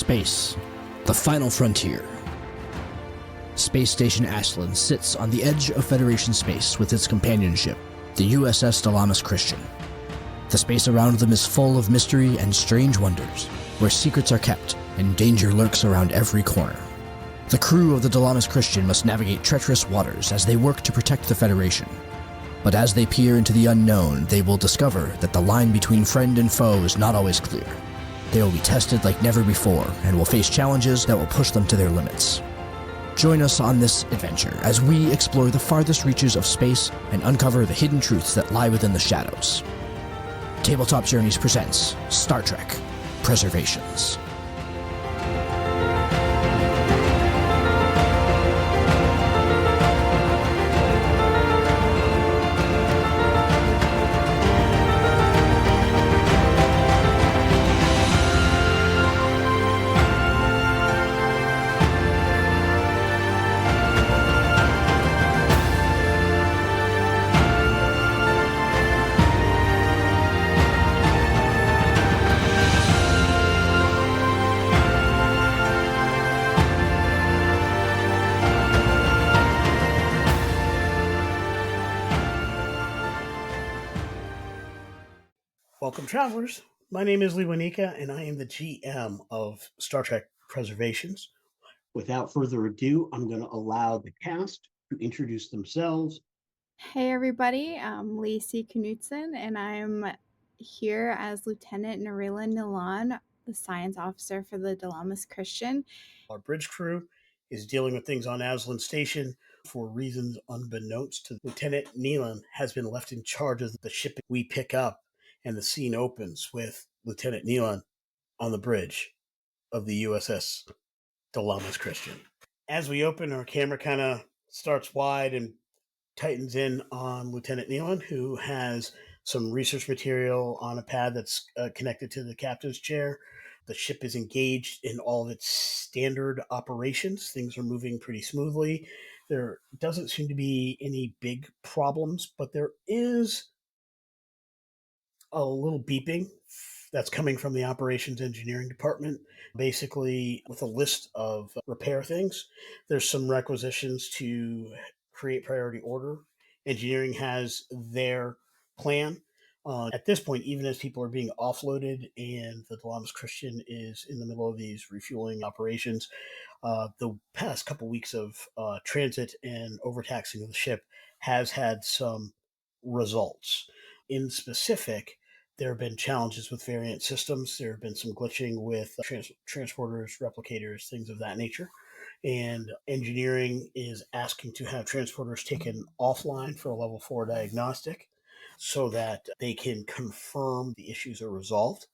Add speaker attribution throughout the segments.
Speaker 1: Space, the final frontier. Space Station Ashland sits on the edge of Federation space with its companion ship, the USS Delamus Christian. The space around them is full of mystery and strange wonders, where secrets are kept and danger lurks around every corner. The crew of the Delamus Christian must navigate treacherous waters as they work to protect the Federation. But as they peer into the unknown, they will discover that the line between friend and foe is not always clear. They will be tested like never before and will face challenges that will push them to their limits. Join us on this adventure as we explore the farthest reaches of space and uncover the hidden truths that lie within the shadows. Tabletop Journeys presents Star Trek: Preservations.
Speaker 2: Welcome, travelers. My name is Lee Wanika, and I am the GM of Star Trek Preservations. Without further ado, I'm going to allow the cast to introduce themselves.
Speaker 3: Hey everybody, I'm Lacey Knutson, and I'm here as Lieutenant Neelan, the science officer for the Delamus Christian.
Speaker 2: Our bridge crew is dealing with things on Ashland Station for reasons unbeknownst to Lieutenant Neelan has been left in charge of the ship we pick up, and the scene opens with Lieutenant Neelan on the bridge of the USS Delamus Christian. As we open, our camera kind of starts wide and tightens in on Lieutenant Neelan, who has some research material on a pad that's connected to the captain's chair. The ship is engaged in all of its standard operations. Things are moving pretty smoothly. There doesn't seem to be any big problems, but there is a little beeping that's coming from the operations engineering department, basically with a list of repair things. There's some requisitions to create priority order. Engineering has their plan. At this point, even as people are being offloaded and the Delamus Christian is in the middle of these refueling operations, the past couple weeks of transit and overtaxing of the ship has had some results. In specific, there have been challenges with variant systems. There have been some glitching with transporters, replicators, things of that nature. And engineering is asking to have transporters taken offline for a level 4 diagnostic so that they can confirm the issues are resolved.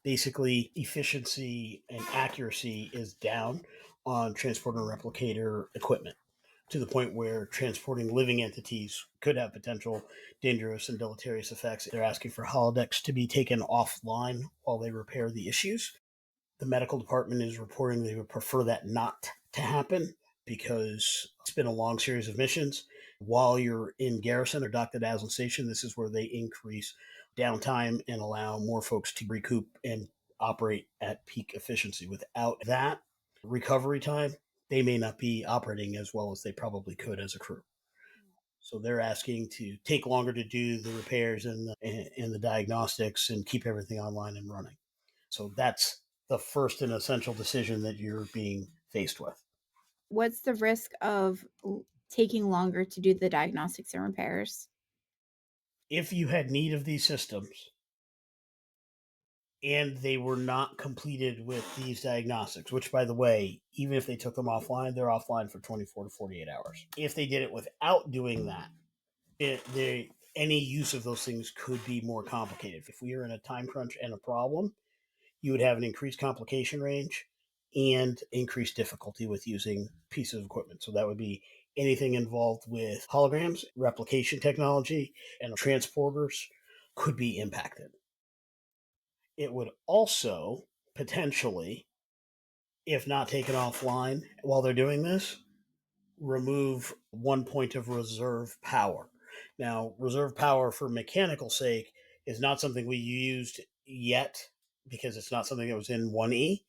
Speaker 2: Basically, efficiency and accuracy is down on transporter and replicator equipment, to the point where transporting living entities could have potential dangerous and deleterious effects. They're asking for holodecks to be taken offline while they repair the issues. The medical department is reporting they would prefer that not to happen because it's been a long series of missions. While you're in garrison or docked at Ashland Station, this is where they increase downtime and allow more folks to recoup and operate at peak efficiency. Without that recovery time, they may not be operating as well as they probably could as a crew. So they're asking to take longer to do the repairs and the diagnostics and keep everything online and running. So that's the first and essential decision that you're being faced with.
Speaker 3: What's the risk of taking longer to do the diagnostics and repairs?
Speaker 2: If you had need of these systems and they were not completed with these diagnostics, which, by the way, even if they took them offline, they're offline for 24 to 48 hours. If they did it without doing that, any use of those things could be more complicated. If we are in a time crunch and a problem, you would have an increased complication range and increased difficulty with using pieces of equipment. So that would be anything involved with holograms, replication technology, and transporters could be impacted. It would also potentially, if not taken offline while they're doing this, remove 1 point of reserve power. Now, reserve power for mechanical sake is not something we used yet because it's not something that was in 1E.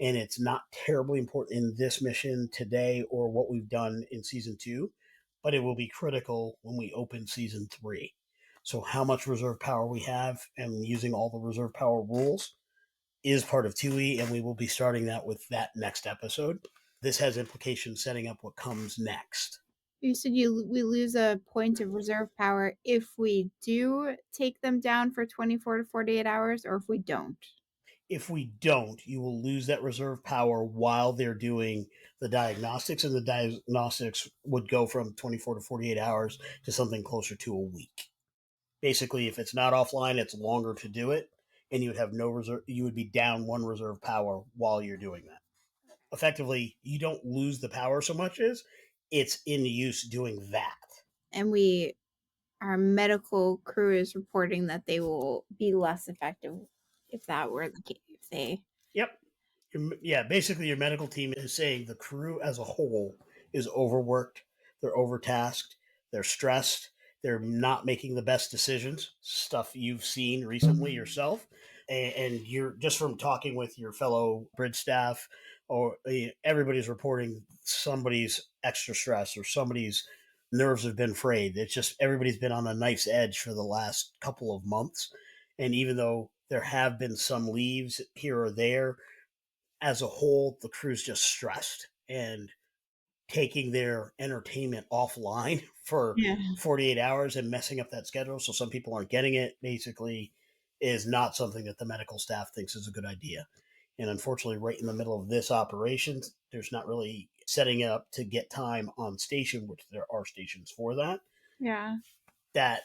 Speaker 2: and it's not terribly important in this mission today or what we've done in season 2, but it will be critical when we open season 3. So how much reserve power we have and using all the reserve power rules is part of 2E, and we will be starting that with that next episode. This has implications setting up what comes next.
Speaker 3: You said we lose a point of reserve power if we do take them down for 24 to 48 hours, or if we don't.
Speaker 2: If we don't, you will lose that reserve power while they're doing the diagnostics, and the diagnostics would go from 24 to 48 hours to something closer to a week. Basically, if it's not offline, it's longer to do it, and you would have no reserve. You would be down 1 reserve power while you're doing that. Effectively, you don't lose the power so much as it's in use doing that.
Speaker 3: And our medical crew is reporting that they will be less effective if that were the case. If they
Speaker 2: Yep. Yeah, basically your medical team is saying the crew as a whole is overworked, they're overtasked, they're stressed, they're not making the best decisions, stuff you've seen recently yourself. And you're just from talking with your fellow bridge staff, or everybody's reporting somebody's extra stress or somebody's nerves have been frayed. It's just everybody's been on a knife's edge for the last couple of months. And even though there have been some leaves here or there, as a whole, the crew's just stressed and taking their entertainment offline for 48 hours and messing up that schedule. So some people aren't getting it, basically, is not something that the medical staff thinks is a good idea. And unfortunately, right in the middle of this operation, there's not really setting up to get time on station, which there are stations for that.
Speaker 3: Yeah.
Speaker 2: That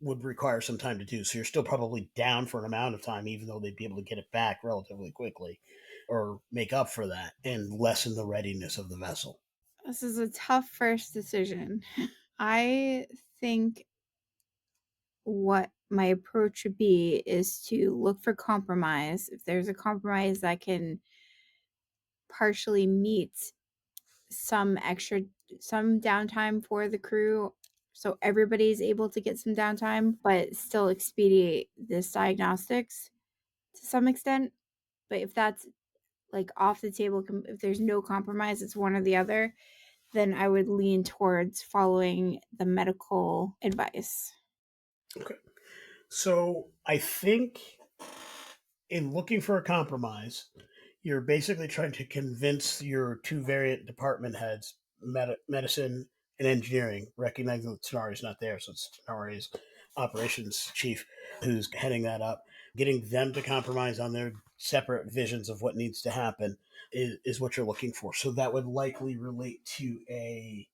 Speaker 2: would require some time to do. So you're still probably down for an amount of time, even though they'd be able to get it back relatively quickly or make up for that and lessen the readiness of the vessel.
Speaker 3: This is a tough first decision. I think what my approach would be is to look for compromise. If there's a compromise that can partially meet some downtime for the crew, so everybody's able to get some downtime, but still expedite this diagnostics to some extent. But if that's like off the table, if there's no compromise, it's one or the other, then I would lean towards following the medical advice.
Speaker 2: Okay. So I think in looking for a compromise, you're basically trying to convince your 2 variant department heads, medicine and engineering, recognizing that Tenari's not there. So it's Tenari's operations chief who's heading that up. Getting them to compromise on their separate visions of what needs to happen is what you're looking for. So that would likely relate to a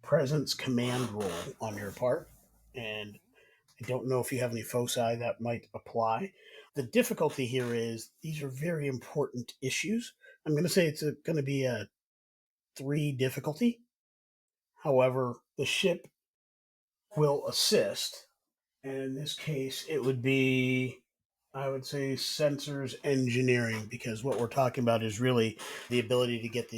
Speaker 2: presence command role on your part. And I don't know if you have any foci that might apply. The difficulty here is these are very important issues. I'm going to say it's going to be a 3 difficulty. However, the ship will assist. And in this case, it would be, I would say, sensors engineering, because what we're talking about is really the ability to get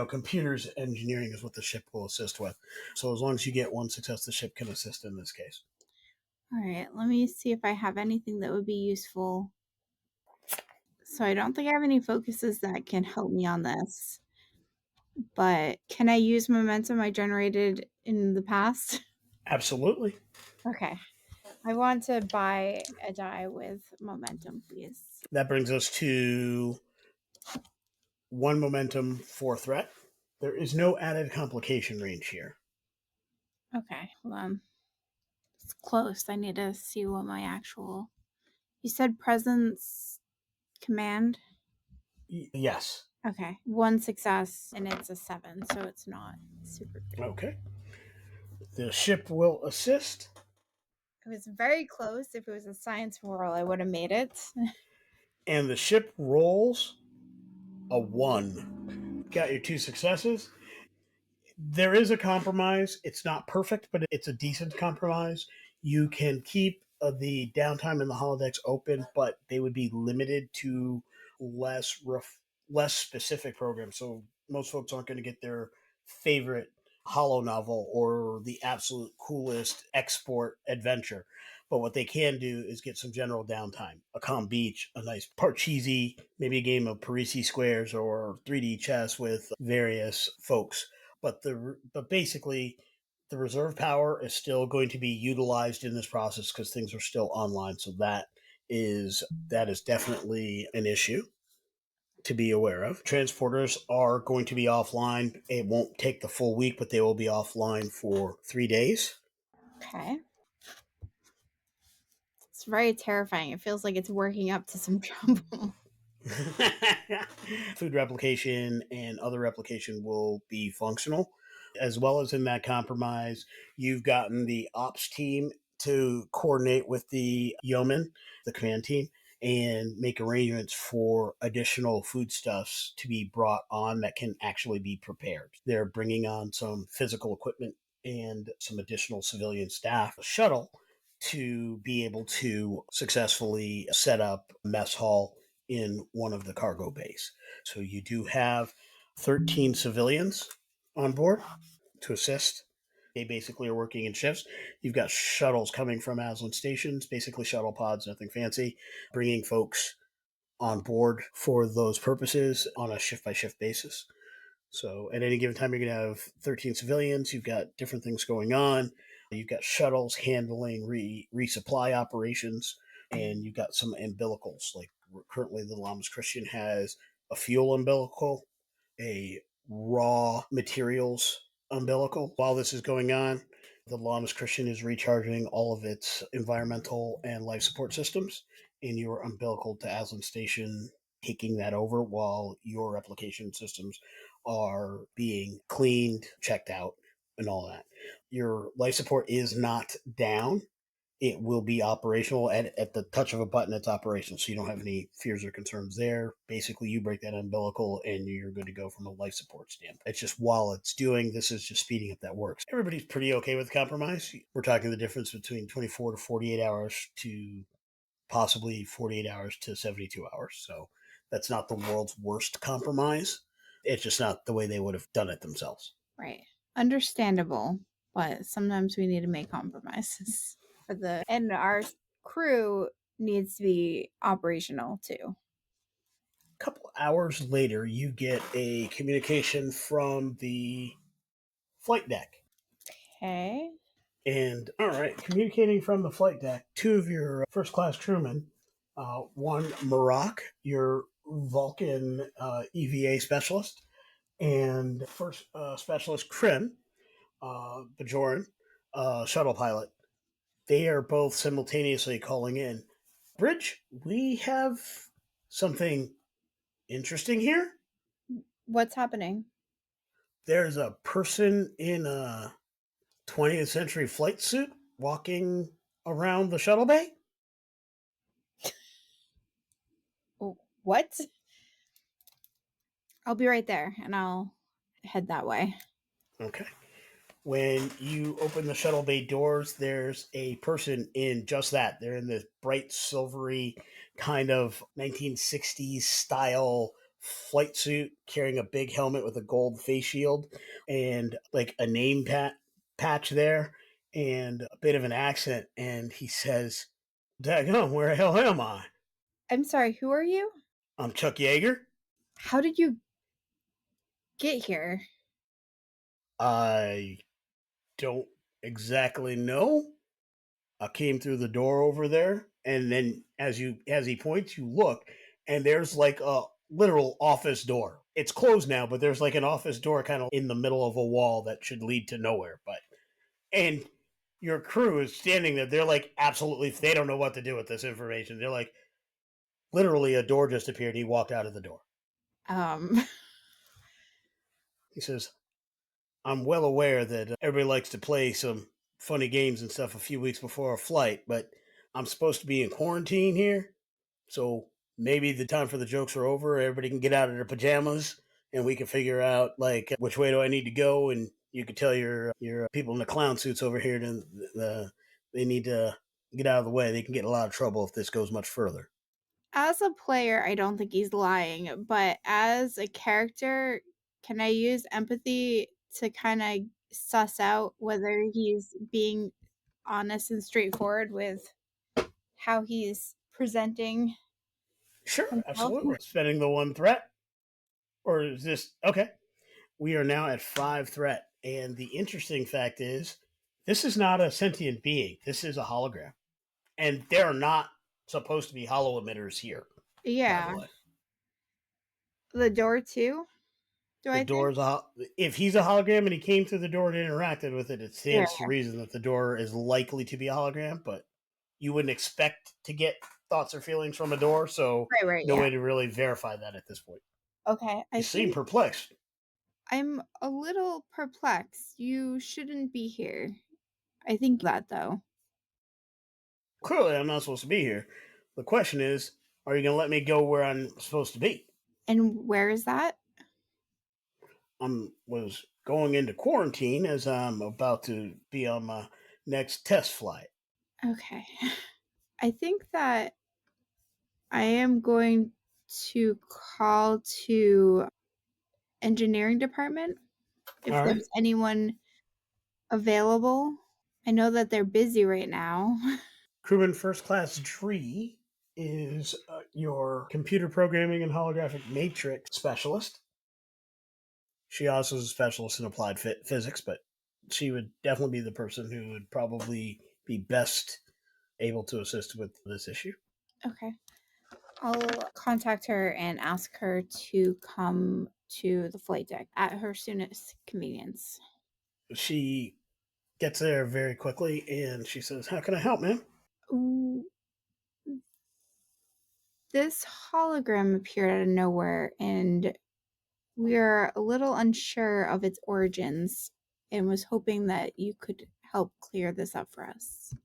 Speaker 2: computers engineering is what the ship will assist with. So as long as you get 1 success, the ship can assist in this case.
Speaker 3: All right, let me see if I have anything that would be useful. So I don't think I have any focuses that can help me on this. But can I use momentum I generated in the past?
Speaker 2: Absolutely.
Speaker 3: Okay. I want to buy a die with momentum, please.
Speaker 2: That brings us to 1 momentum, 4 threat. There is no added complication range here.
Speaker 3: Okay, hold on. It's close. I need to see what my actual... You said presence command?
Speaker 2: Yes.
Speaker 3: Okay. 1 success, and it's a 7, so it's not super good.
Speaker 2: Okay. The ship will assist.
Speaker 3: It was very close. If it was a science roll, I would have made it.
Speaker 2: And the ship rolls a 1. Got your 2 successes. There is a compromise. It's not perfect, but it's a decent compromise. You can keep the downtime in the holodecks open, but they would be limited to less specific programs. So most folks aren't going to get their favorite holo novel or the absolute coolest export adventure. But what they can do is get some general downtime, a calm beach, a nice parcheesi, maybe a game of Parisi squares or 3D chess with various folks. But basically, the reserve power is still going to be utilized in this process because things are still online. So that is definitely an issue to be aware of. Transporters are going to be offline. It won't take the full week, but they will be offline for 3 days.
Speaker 3: Okay. It's very terrifying. It feels like it's working up to some trouble.
Speaker 2: Food replication and other replication will be functional. As well as in that compromise, you've gotten the ops team to coordinate with the yeoman, the command team, and make arrangements for additional foodstuffs to be brought on that can actually be prepared. They're bringing on some physical equipment and some additional civilian staff, a shuttle, to be able to successfully set up a mess hall in one of the cargo bays. So you do have 13 civilians on board to assist. They basically are working in shifts. You've got shuttles coming from Aslan stations, basically shuttle pods, nothing fancy, bringing folks on board for those purposes on a shift by shift basis. So at any given time, you're going to have 13 civilians. You've got different things going on. You've got shuttles handling resupply operations, and you've got some umbilicals. Like currently, the Lamas Christian has a fuel umbilical, a raw materials umbilical. While this is going on, the Lamas Christian is recharging all of its environmental and life support systems, and your umbilical to Aslan Station taking that over while your replication systems are being cleaned, checked out, and all that. Your life support is not down. It will be operational at the touch of a button. It's operational, so you don't have any fears or concerns there. Basically, you break that umbilical and you're good to go from a life support standpoint. It's just while it's doing this is just speeding up that work. Everybody's pretty okay with compromise. We're talking the difference between 24 to 48 hours to possibly 48 hours to 72 hours. So that's not the world's worst compromise. It's just not the way they would have done it themselves.
Speaker 3: Right. Understandable, but sometimes we need to make compromises and our crew needs to be operational too.
Speaker 2: A couple hours later, you get a communication from the flight deck.
Speaker 3: Okay.
Speaker 2: And all right, communicating from the flight deck, two of your first class crewmen, one Marak, your Vulcan EVA specialist, and first specialist Krim, Bajoran, shuttle pilot. They are both simultaneously calling in. Bridge, we have something interesting here.
Speaker 3: What's happening?
Speaker 2: There's a person in a 20th century flight suit walking around the shuttle bay.
Speaker 3: What? I'll be right there and I'll head that way.
Speaker 2: Okay. When you open the shuttle bay doors, there's a person in just that. They're in this bright silvery kind of 1960s style flight suit, carrying a big helmet with a gold face shield and like a name patch there and a bit of an accent. And he says, "Daggone, where the hell am I?
Speaker 3: I'm sorry, who are you?
Speaker 2: I'm Chuck Yeager.
Speaker 3: How did you get here?
Speaker 2: I don't exactly know. I came through the door over there, and then as he points, you look, and there's like a literal office door. It's closed now, but there's like an office door kind of in the middle of a wall that should lead to nowhere. But and your crew is standing there. They're like absolutely, they don't know what to do with this information. They're like, literally, a door just appeared. He walked out of the door.
Speaker 3: Um,
Speaker 2: He says, I'm well aware that everybody likes to play some funny games and stuff a few weeks before a flight, but I'm supposed to be in quarantine here. So maybe the time for the jokes are over. Everybody can get out of their pajamas and we can figure out like which way do I need to go. And you can tell your people in the clown suits over here they need to get out of the way. They can get in a lot of trouble if this goes much further.
Speaker 3: as a player, I don't think he's lying, but as a character, can I use empathy to kind of suss out whether he's being honest and straightforward with how he's presenting
Speaker 2: Sure,
Speaker 3: himself?
Speaker 2: absolutely. Spending the one threat? Or is this okay? We are now at 5 threat. And the interesting fact is, this is not a sentient being. This is a hologram. And there are not supposed to be hollow emitters here, by the
Speaker 3: Yeah.
Speaker 2: way.
Speaker 3: The door too, do
Speaker 2: The
Speaker 3: I
Speaker 2: door
Speaker 3: think?
Speaker 2: is if he's a hologram and he came through the door and interacted with it, it
Speaker 3: Yeah.
Speaker 2: stands to reason that the door is likely to be a hologram, but you wouldn't expect to get thoughts or feelings from a door, so
Speaker 3: Right,
Speaker 2: no
Speaker 3: yeah.
Speaker 2: way to really verify that at this point.
Speaker 3: Okay.
Speaker 2: You
Speaker 3: I
Speaker 2: seem
Speaker 3: think
Speaker 2: perplexed.
Speaker 3: I'm a little perplexed. You shouldn't be here. I think that though.
Speaker 2: Clearly, I'm not supposed to be here. The question is, are you going to let me go where I'm supposed to be?
Speaker 3: And where is that?
Speaker 2: I was going into quarantine as I'm about to be on my next test flight.
Speaker 3: Okay. I think that I am going to call to engineering department if
Speaker 2: All right.
Speaker 3: there's anyone available. I know that they're busy right now.
Speaker 2: Crewman First Class Dree is your computer programming and holographic matrix specialist. She also is a specialist in applied physics, but she would definitely be the person who would probably be best able to assist with this issue.
Speaker 3: Okay. I'll contact her and ask her to come to the flight deck at her soonest convenience.
Speaker 2: She gets there very quickly and she says, "How can I help, ma'am?"
Speaker 3: Ooh, this hologram appeared out of nowhere, and we are a little unsure of its origins and was hoping that you could help clear this up for us.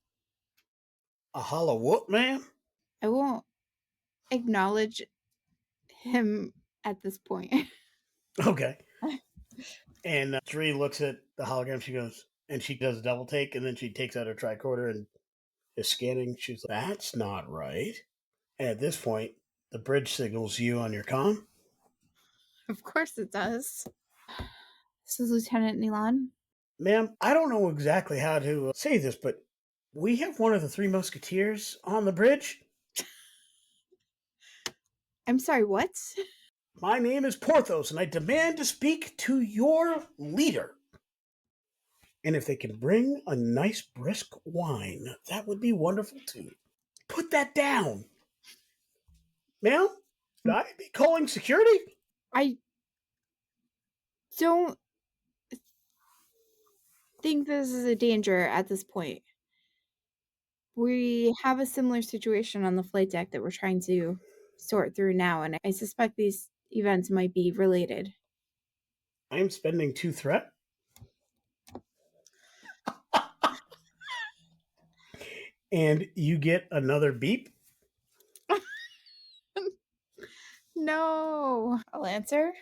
Speaker 2: A hollow what, ma'am?
Speaker 3: I won't acknowledge him at this point.
Speaker 2: Okay. And Dree looks at the hologram. She goes, and she does a double take, and then she takes out her tricorder and is scanning. She's like, "That's not right." And at this point, the bridge signals you on your comm.
Speaker 3: Of course it does. This is Lieutenant Neelan.
Speaker 2: Ma'am, I don't know exactly how to say this, but we have one of the Three Musketeers on the bridge.
Speaker 3: I'm sorry, what?
Speaker 2: My name is Porthos, and I demand to speak to your leader. And if they can bring a nice brisk wine, that would be wonderful too. Put that down. Ma'am, should I be calling security?
Speaker 3: I don't think this is a danger at this point. We have a similar situation on the flight deck that we're trying to sort through now, and I suspect these events might be related.
Speaker 2: I am spending 2 threat. And you get another beep.
Speaker 3: No. I'll answer.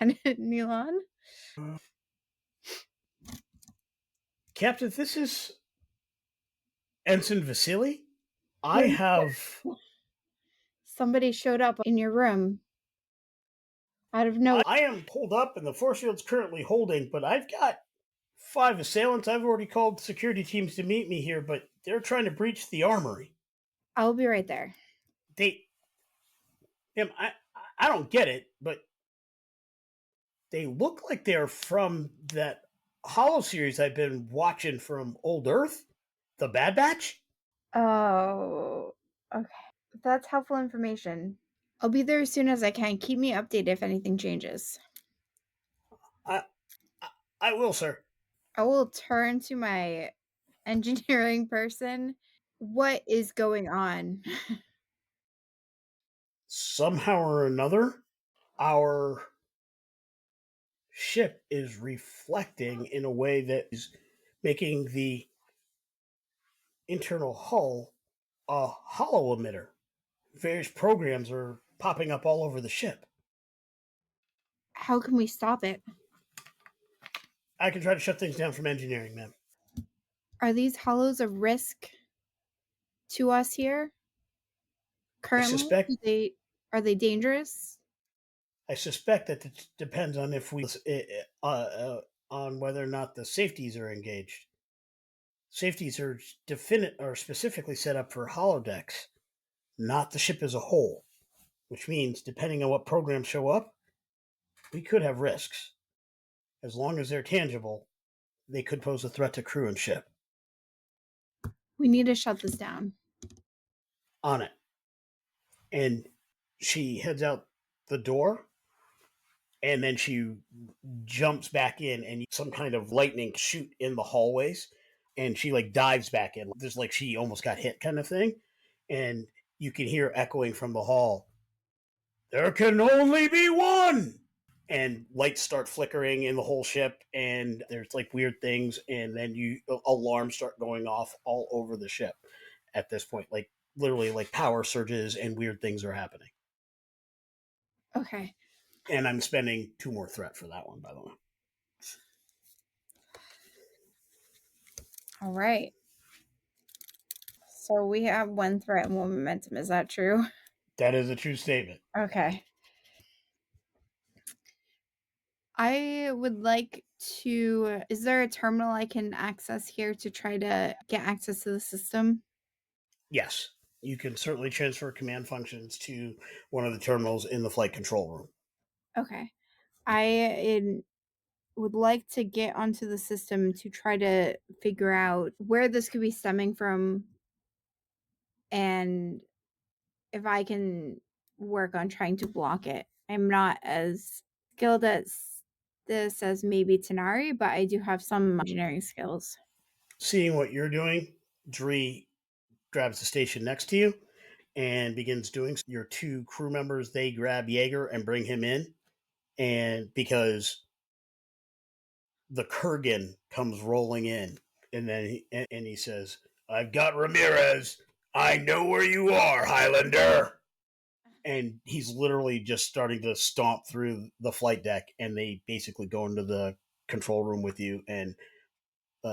Speaker 3: Lieutenant Neelan.
Speaker 2: Captain, this is Ensign Vasily. I have.
Speaker 3: Somebody showed up in your room out of nowhere.
Speaker 2: I am pulled up and the force field's currently holding, but I've got 5 assailants. I've already called security teams to meet me here, but they're trying to breach the armory.
Speaker 3: I'll be right there.
Speaker 2: I don't get it, but they look like they're from that Hollow series I've been watching from Old Earth, the Bad Batch.
Speaker 3: Oh, okay. That's helpful information. I'll be there as soon as I can. Keep me updated if anything changes.
Speaker 2: I, I will, sir.
Speaker 3: I will turn to my engineering person. What is going on?
Speaker 2: Somehow or another, our ship is reflecting in a way that is making the internal hull a hollow emitter. Various programs are popping up all over the ship.
Speaker 3: How can we stop it?
Speaker 2: I can try to shut things down from engineering, ma'am.
Speaker 3: Are these hollows a risk to us here currently? Are they dangerous?
Speaker 2: I suspect that it depends on if we on whether or not the safeties are engaged. Safeties are specifically set up for holodecks, not the ship as a whole, which means depending on what programs show up, we could have risks. As long as they're tangible, they could pose a threat to crew and ship.
Speaker 3: We need to shut this down.
Speaker 2: On it. And she heads out the door, and then she jumps back in, and some kind of lightning shoot in the hallways, and she like dives back in. There's like she almost got hit kind of thing. And you can hear echoing from the hall, there can only be one. And lights start flickering in the whole ship, and there's like weird things, and then alarms start going off all over the ship at this point. Like literally like power surges and weird things are happening.
Speaker 3: Okay.
Speaker 2: And I'm spending 2 more threat for that one, by the way.
Speaker 3: All right. So we have 1 threat and 1 momentum. Is that true?
Speaker 2: That is a true statement.
Speaker 3: Okay. I would like to. Is there a terminal I can access here to try to get access to the system?
Speaker 2: Yes, you can certainly transfer command functions to one of the terminals in the flight control room.
Speaker 3: Okay. I would like to get onto the system to try to figure out where this could be stemming from and if I can work on trying to block it. I'm not as skilled at this as maybe Tanari, but I do have some engineering skills.
Speaker 2: Seeing what you're doing, Dree grabs the station next to you and begins doing so. Your 2 crew members, they grab Jaeger and bring him in. And because the Kurgan comes rolling in, and then he says, I've got Ramirez. I know where you are, Highlander. And he's literally just starting to stomp through the flight deck, and they basically go into the control room with you and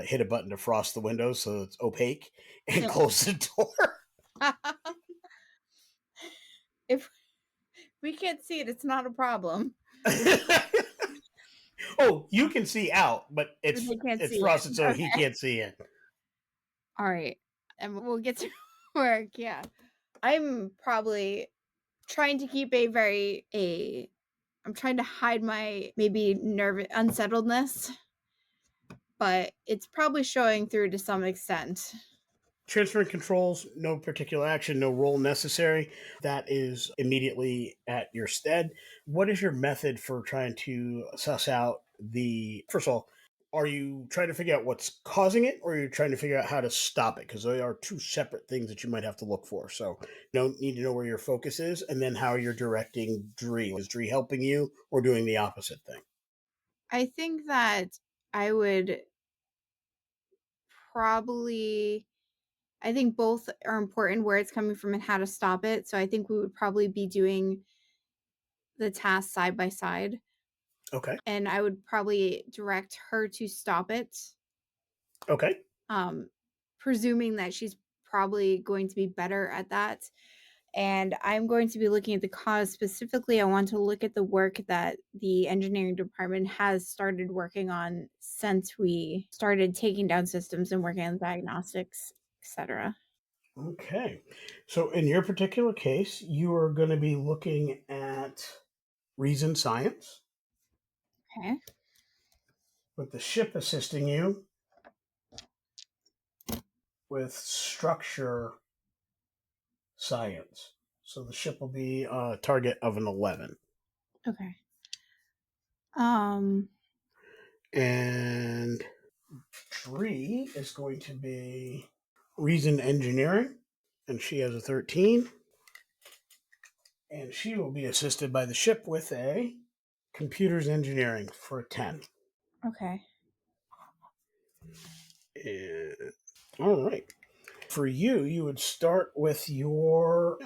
Speaker 2: hit a button to frost the windows so it's opaque and close the door.
Speaker 3: If we can't see it, it's not a problem.
Speaker 2: Oh, you can see out, but it's frosted, so
Speaker 3: Okay.
Speaker 2: he can't see it.
Speaker 3: All right. And we'll get to work. Yeah. I'm probably trying to keep I'm trying to hide my maybe unsettledness, but it's probably showing through to some extent.
Speaker 2: Transferring controls, no particular action, no roll necessary. That is immediately at your stead. What is your method for trying to suss out first of all, are you trying to figure out what's causing it, or are you trying to figure out how to stop it? Because they are 2 separate things that you might have to look for. So you need to know where your focus is, and then how you're directing Dree. Is Dree helping you or doing the opposite thing?
Speaker 3: I think that I would probably, I think both are important, where it's coming from and how to stop it. So I think we would probably be doing the task side by side.
Speaker 2: Okay.
Speaker 3: And I would probably direct her to stop it.
Speaker 2: Okay.
Speaker 3: Presuming that she's probably going to be better at that. And I'm going to be looking at the cause. Specifically, I want to look at the work that the engineering department has started working on since we started taking down systems and working on diagnostics, etc.
Speaker 2: Okay. So in your particular case, you are going to be looking at reason science.
Speaker 3: Okay.
Speaker 2: With the ship assisting you with structure science. So the ship will be a target of an 11.
Speaker 3: Okay.
Speaker 2: And Dree is going to be reason engineering, and she has a 13. And she will be assisted by the ship with a computers engineering for a 10.
Speaker 3: Okay.
Speaker 2: And, all right. For you, you would start with your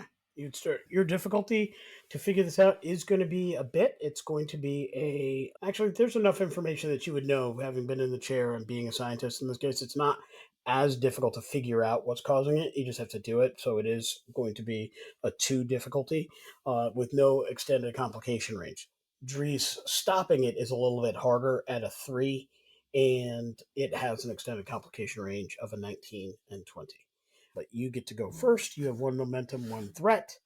Speaker 2: difficulty to figure this out is going to be a bit. It's going to be actually, there's enough information that you would know, having been in the chair and being a scientist in this case. It's not as difficult to figure out what's causing it. You just have to do it. So it is going to be a 2 difficulty with no extended complication range. Drees stopping it is a little bit harder at a 3, and it has an extended complication range of a 19 and 20. But you get to go first. You have one momentum, one threat.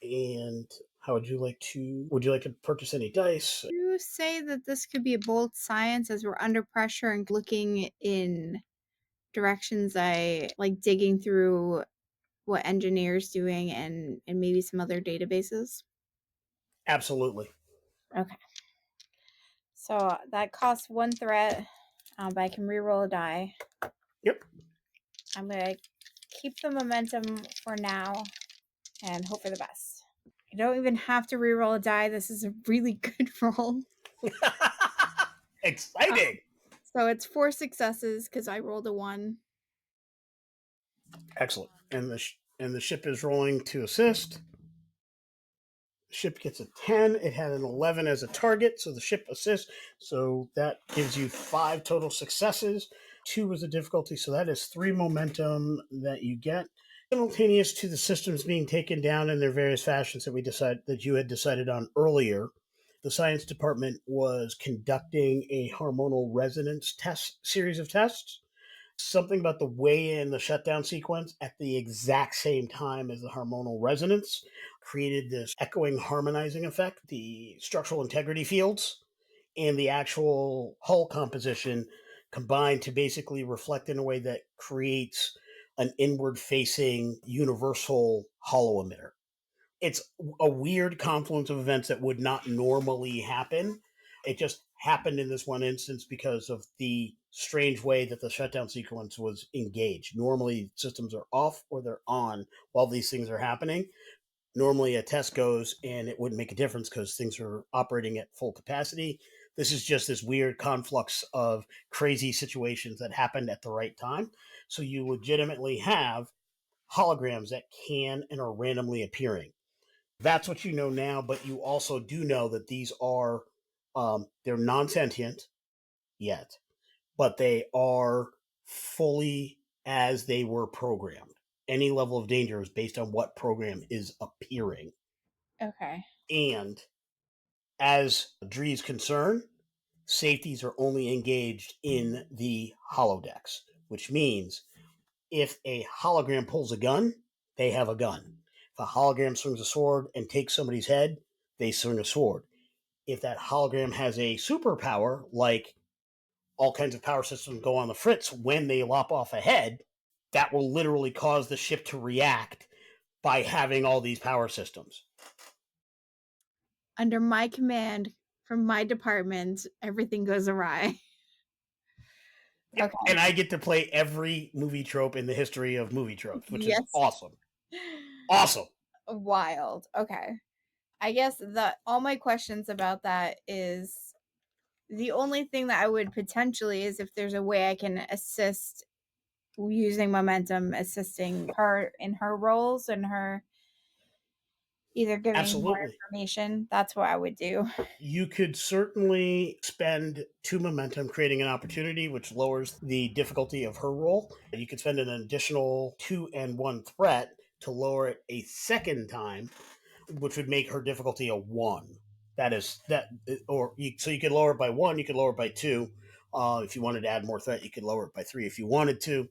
Speaker 2: And how would you like to purchase any dice?
Speaker 3: You say that this could be a bold science as we're under pressure and looking in directions I like digging through what engineers doing and maybe some other databases.
Speaker 2: Absolutely.
Speaker 3: Okay. So that costs one threat, but I can reroll a die.
Speaker 2: Yep.
Speaker 3: I'm gonna keep the momentum for now and hope for the best. I don't even have to reroll a die. This is a really good roll.
Speaker 2: Exciting.
Speaker 3: So it's 4 successes because I rolled a 1.
Speaker 2: Excellent. And the ship is rolling to assist. The ship gets a 10. It had an 11 as a target, so the ship assists. So that gives you 5 total successes. 2 was the difficulty, so that is 3 momentum that you get. Simultaneous to the systems being taken down in their various fashions that you had decided on earlier, the science department was conducting a hormonal resonance series of tests. Something about the way in the shutdown sequence at the exact same time as the hormonal resonance created this echoing harmonizing effect. The structural integrity fields and the actual hull composition combine to basically reflect in a way that creates an inward facing universal hollow emitter. It's a weird confluence of events that would not normally happen. It just happened in this one instance because of the strange way that the shutdown sequence was engaged. Normally, systems are off or they're on while these things are happening. Normally, a test goes and it wouldn't make a difference because things are operating at full capacity. This is just this weird conflux of crazy situations that happened at the right time. So you legitimately have holograms that can and are randomly appearing. That's what you know now, but you also do know that these are they're non-sentient yet, but they are fully as they were programmed. Any level of danger is based on what program is appearing.
Speaker 3: Okay.
Speaker 2: And as Dree's concerned, safeties are only engaged in the holodecks, which means if a hologram pulls a gun, they have a gun. If a hologram swings a sword and takes somebody's head, they swing a sword. If that hologram has a superpower, like all kinds of power systems go on the fritz when they lop off a head, that will literally cause the ship to react by having all these power systems.
Speaker 3: Under my command from my department, everything goes awry.
Speaker 2: Yep.
Speaker 3: Okay.
Speaker 2: And I get to play every movie trope in the history of movie tropes, which is awesome. Awesome.
Speaker 3: Wild. Okay. I guess that all my questions about that is the only thing that I would potentially is if there's a way I can assist using momentum, assisting her in her roles and her either giving more
Speaker 2: Absolutely.
Speaker 3: information. That's what I would do.
Speaker 2: You could certainly spend 2 momentum creating an opportunity, which lowers the difficulty of her roll. You could spend an additional 2 and 1 threat to lower it a second time, which would make her difficulty a 1. So you could lower it by 1, you could lower it by 2. If you wanted to add more threat, you could lower it by 3 if you wanted to.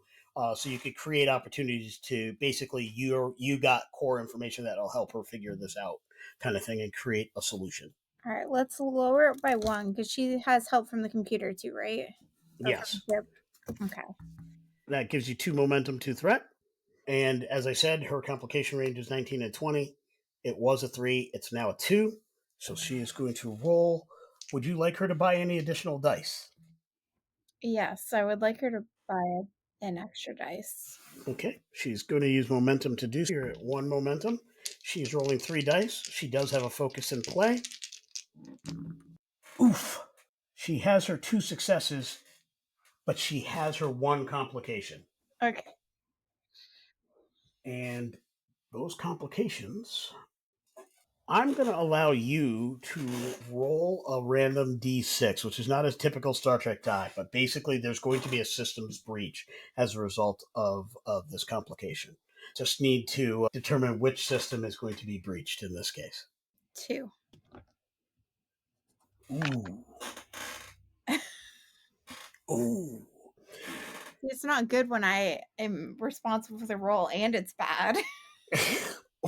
Speaker 2: So you could create opportunities to basically you got core information that'll help her figure this out, kind of thing, and create a solution.
Speaker 3: All right, let's lower it by 1 because she has help from the computer too, right?
Speaker 2: Yes.
Speaker 3: Okay.
Speaker 2: That gives you 2 momentum, 2 threat. And as I said, her complication range is 19 and 20. It was a 3. It's now a 2. So she is going to roll. Would you like her to buy any additional dice?
Speaker 3: Yes, I would like her to buy an extra dice.
Speaker 2: Okay. She's going to use momentum to do so. Here at 1 momentum. She's rolling 3 dice. She does have a focus in play. Oof. She has her 2 successes, but she has her 1 complication.
Speaker 3: Okay.
Speaker 2: And those complications, I'm going to allow you to roll a random d6, which is not a typical Star Trek die, but basically there's going to be a systems breach as a result of this complication. Just need to determine which system is going to be breached in this case.
Speaker 3: 2.
Speaker 2: Ooh. Ooh.
Speaker 3: It's not good when I am responsible for the role and it's bad.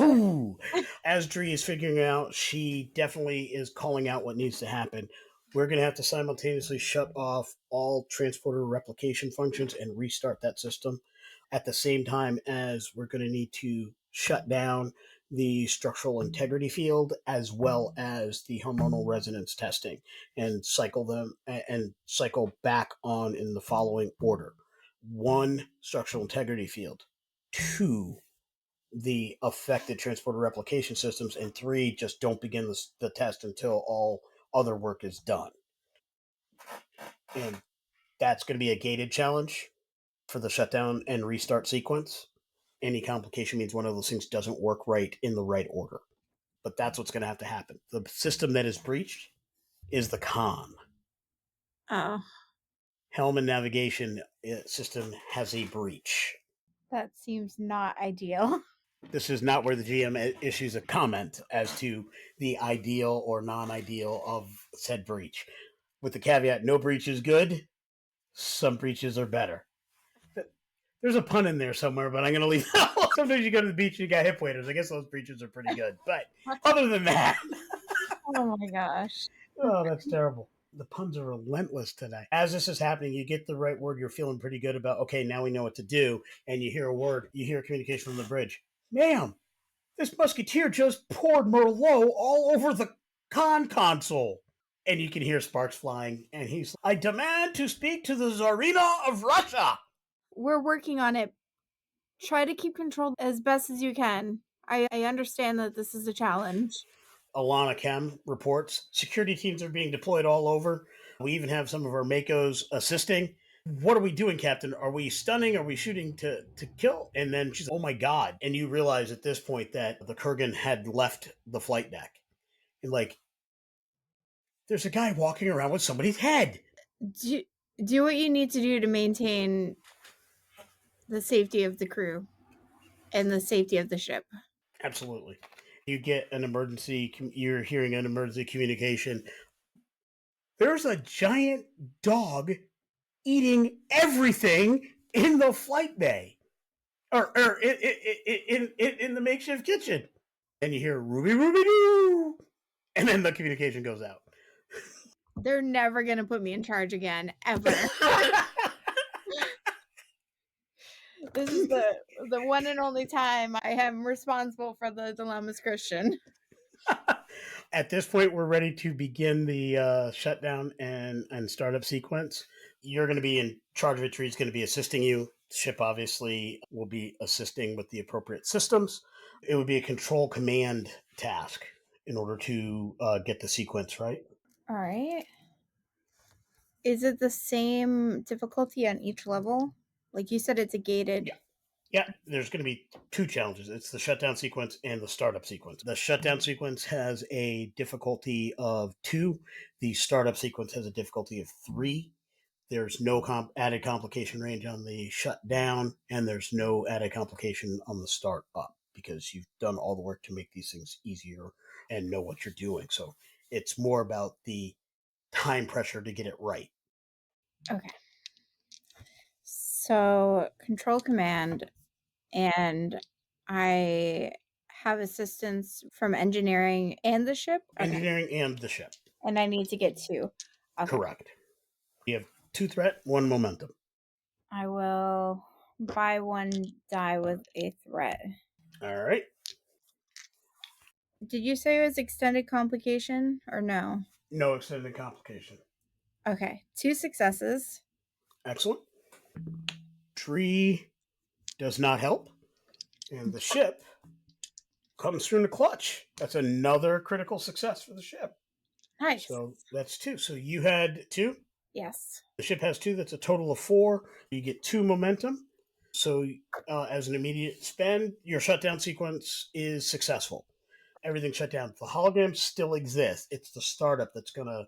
Speaker 2: Ooh. As Dree is figuring out, she definitely is calling out what needs to happen. We're going to have to simultaneously shut off all transporter replication functions and restart that system at the same time as we're going to need to shut down the structural integrity field as well as the hormonal resonance testing and cycle back on in the following order. 1, structural integrity field. 2, the affected transporter replication systems, and 3, just don't begin the test until all other work is done. And that's going to be a gated challenge for the shutdown and restart sequence. Any complication means one of those things doesn't work right in the right order. But that's what's going to have to happen. The system that is breached is the con.
Speaker 3: Oh,
Speaker 2: Helm and navigation system has a breach.
Speaker 3: that seems not ideal.
Speaker 2: This is not where the GM issues a comment as to the ideal or non-ideal of said breach. With the caveat, no breach is good. Some breaches are better. There's a pun in there somewhere, but I'm going to leave it out. Sometimes you go to the beach and you got hip waders. I guess those breaches are pretty good. But other than that,
Speaker 3: Oh my gosh.
Speaker 2: oh, that's terrible. The puns are relentless today. As this is happening, you get the right word. You're feeling pretty good about, okay, now we know what to do. And you hear a word, you hear communication from the bridge. Ma'am, this musketeer just poured Merlot all over the console. And you can hear sparks flying. And he's like, I demand to speak to the Tsarina of Russia.
Speaker 3: We're working on it. Try to keep control as best as you can. I understand that this is a challenge.
Speaker 2: Alana Kem reports security teams are being deployed all over. We even have some of our Makos assisting. What are we doing, Captain? Are we stunning? Are we shooting to kill? And then she's like, oh my God. And you realize at this point that the Kurgan had left the flight deck. And like, there's a guy walking around with somebody's head.
Speaker 3: Do what you need to do to maintain the safety of the crew and the safety of the ship.
Speaker 2: Absolutely. You get an emergency, you're hearing an emergency communication. There's a giant dog eating everything in the flight bay or in the makeshift kitchen. And you hear Ruby, Ruby, doo. And then the communication goes out.
Speaker 3: They're never going to put me in charge again, ever. This is the one and only time I am responsible for the Dilemma's Christian.
Speaker 2: At this point, we're ready to begin the shutdown and startup sequence. You're going to be in charge of it. Tree's going to be assisting you. The ship obviously will be assisting with the appropriate systems. It would be a control command task in order to get the sequence right.
Speaker 3: All right. Is it the same difficulty on each level? Like you said, it's a gated.
Speaker 2: Yeah, there's going to be 2 challenges. It's the shutdown sequence and the startup sequence. The shutdown sequence has a difficulty of 2. The startup sequence has a difficulty of 3. There's no added complication range on the shutdown, and there's no added complication on the start up because you've done all the work to make these things easier and know what you're doing. So it's more about the time pressure to get it right.
Speaker 3: Okay. So control command, and I have assistance from engineering and the ship. Okay.
Speaker 2: Engineering and the ship.
Speaker 3: And I need to get 2. Okay.
Speaker 2: Correct. You have 2 threat, 1 momentum.
Speaker 3: I will buy 1 die with a threat.
Speaker 2: All right.
Speaker 3: Did you say it was extended complication or no?
Speaker 2: No extended complication.
Speaker 3: Okay. 2 successes.
Speaker 2: Excellent. Tree does not help. And the ship comes through in the clutch. That's another critical success for the ship.
Speaker 3: Nice.
Speaker 2: So that's 2. So you had 2?
Speaker 3: Yes.
Speaker 2: The ship has 2. That's a total of 4. You get 2 momentum. So as an immediate spend, your shutdown sequence is successful. Everything shut down. The hologram still exists. It's the startup that's going to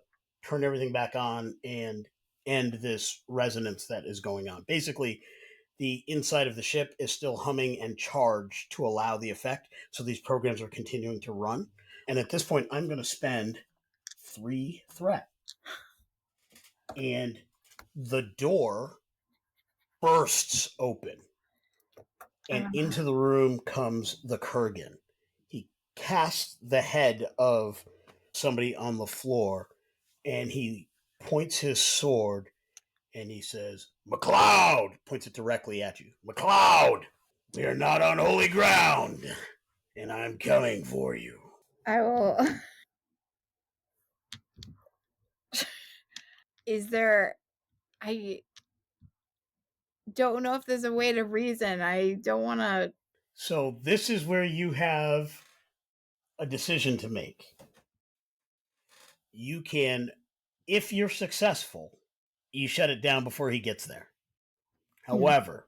Speaker 2: turn everything back on and end this resonance that is going on. Basically, the inside of the ship is still humming and charged to allow the effect. So these programs are continuing to run. And at this point, I'm going to spend 3 threat. And The door bursts open, and into the room comes the Kurgan. He casts the head of somebody on the floor, and he points his sword, and he says, "McLeod!" Points it directly at you. "McLeod! We are not on holy ground, and I'm coming for you."
Speaker 3: I will. Is there. I don't know if there's a way to reason. I don't want to.
Speaker 2: So this is where you have a decision to make. You can, if you're successful, you shut it down before he gets there. However,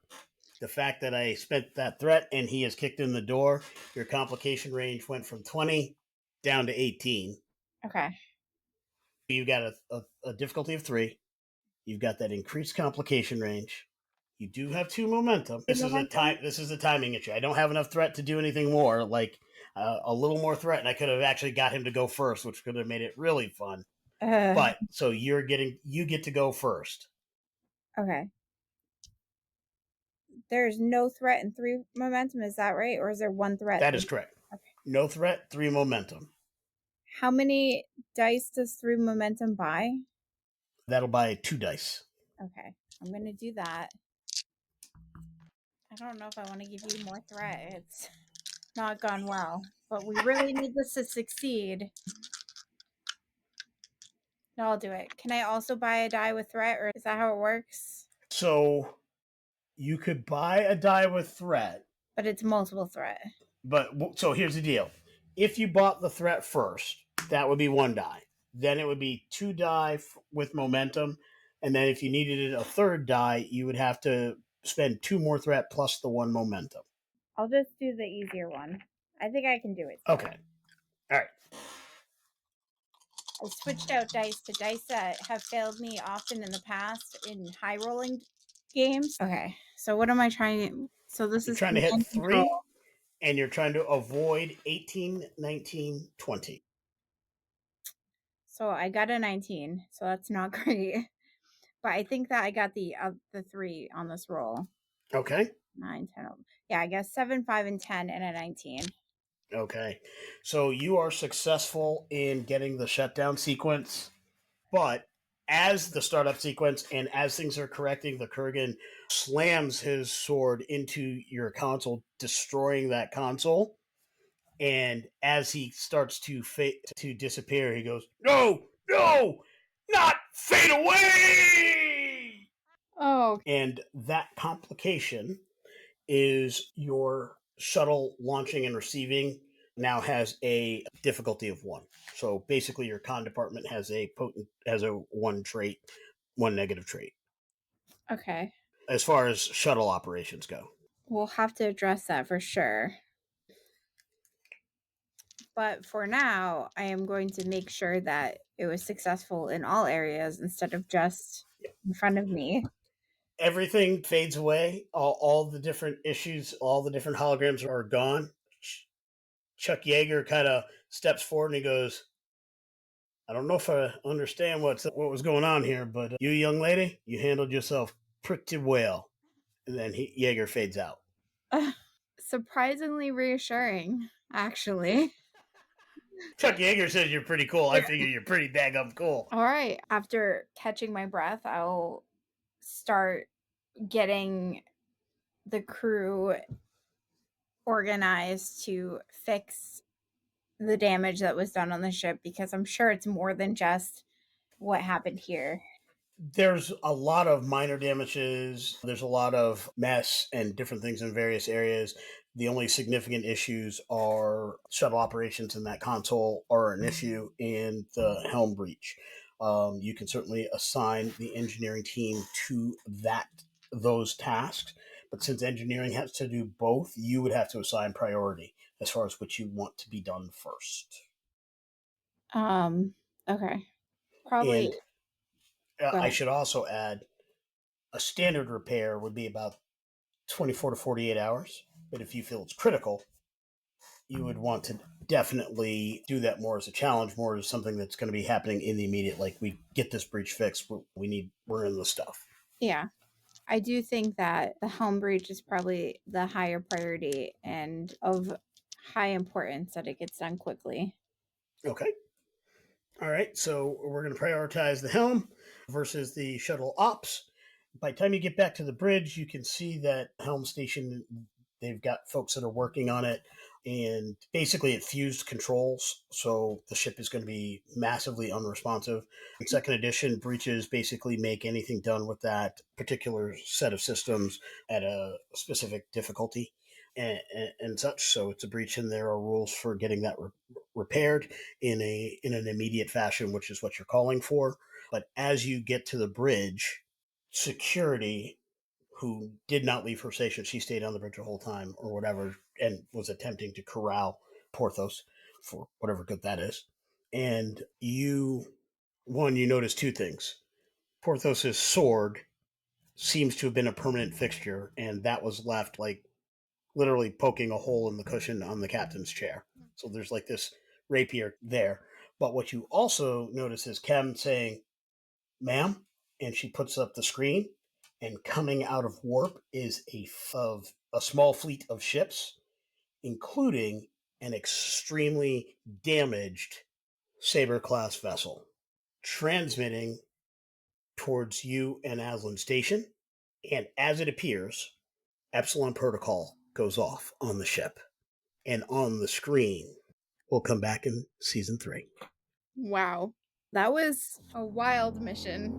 Speaker 2: the fact that I spent that threat and he has kicked in the door, your complication range went from 20 down to 18.
Speaker 3: Okay.
Speaker 2: You got a difficulty of 3. You've got that increased complication range. You do have 2 momentum. This is a timing issue. I don't have enough threat to do anything more. Like a little more threat, and I could have actually got him to go first, which could have made it really fun. But so you get to go first.
Speaker 3: Okay. There's no threat and 3 momentum, is that right? Or is there 1 threat?
Speaker 2: That is correct. Okay. No threat, 3 momentum.
Speaker 3: How many dice does 3 momentum buy?
Speaker 2: That'll buy 2 dice.
Speaker 3: Okay. I'm going to do that. I don't know if I want to give you more threat. It's not gone well. But we really need this to succeed. No, I'll do it. Can I also buy a die with threat, or is that how it works?
Speaker 2: So you could buy a die with threat.
Speaker 3: But it's multiple threat.
Speaker 2: But so here's the deal. If you bought the threat first, that would be 1 die. Then it would be 2 die with momentum. And then if you needed a 3rd die, you would have to spend 2 more threat plus the 1 momentum.
Speaker 3: I'll just do the easier one. I think I can do it.
Speaker 2: Okay. All right.
Speaker 3: I switched out dice to dice that have failed me often in the past in high rolling games. Okay. So what am I trying? So this
Speaker 2: You're
Speaker 3: is
Speaker 2: trying to hit 3, and you're trying to avoid 18, 19, 20.
Speaker 3: So I got a 19, so that's not great. But I think that I got the 3 on this roll.
Speaker 2: Okay.
Speaker 3: 9, 10, 11. Yeah, I guess 7, 5, and 10, and a 19.
Speaker 2: Okay. So you are successful in getting the shutdown sequence, but as the startup sequence and as things are correcting, the Kurgan slams his sword into your console, destroying that console. And as he starts to disappear, he goes, "No, no, not fade away!"
Speaker 3: Oh.
Speaker 2: And that complication is your shuttle launching and receiving now has a difficulty of 1. So basically, your con department has a 1 trait, 1 negative trait.
Speaker 3: Okay.
Speaker 2: As far as shuttle operations go,
Speaker 3: we'll have to address that for sure. But for now, I am going to make sure that it was successful in all areas instead of just in front of me.
Speaker 2: Everything fades away. All the different issues, all the different holograms are gone. Chuck Yeager kind of steps forward and he goes, "I don't know if I understand what was going on here, but you, young lady, you handled yourself pretty well." And then Yeager fades out.
Speaker 3: Surprisingly reassuring, actually.
Speaker 2: Chuck Yeager says you're pretty cool. I figure you're pretty daggum cool.
Speaker 3: All right. After catching my breath, I'll start getting the crew organized to fix the damage that was done on the ship, because I'm sure it's more than just what happened here.
Speaker 2: There's a lot of minor damages. There's a lot of mess and different things in various areas. The only significant issues are shuttle operations in that console are an issue, and the helm breach. You can certainly assign the engineering team to those tasks, but since engineering has to do both, you would have to assign priority as far as what you want to be done first.
Speaker 3: Okay. Probably.
Speaker 2: And I should also add, a standard repair would be about 24 to 48 hours. But if you feel it's critical, you would want to definitely do that more as a challenge, more as something that's going to be happening in the immediate. Like, we get this breach fixed. We're in the stuff.
Speaker 3: Yeah. I do think that the helm breach is probably the higher priority and of high importance that it gets done quickly.
Speaker 2: Okay. All right. So we're going to prioritize the helm versus the shuttle ops. By the time you get back to the bridge, you can see that helm station, they've got folks that are working on it, and basically it fused controls, so the ship is going to be massively unresponsive. In second edition, breaches basically make anything done with that particular set of systems at a specific difficulty and such. So it's a breach, and there are rules for getting that repaired in an immediate fashion, which is what you're calling for. But as you get to the bridge, security, who did not leave her station, she stayed on the bridge the whole time or whatever, and was attempting to corral Porthos for whatever good that is. And you notice two things. Porthos's sword seems to have been a permanent fixture, and that was left like literally poking a hole in the cushion on the captain's chair. So there's like this rapier there. But what you also notice is Kem saying, "Ma'am," and she puts up the screen, and coming out of warp is a small fleet of ships, including an extremely damaged Saber class vessel, transmitting towards you and Aslan Station. And as it appears, Epsilon Protocol goes off on the ship and on the screen. We'll come back in season 3.
Speaker 3: Wow. That was a wild mission.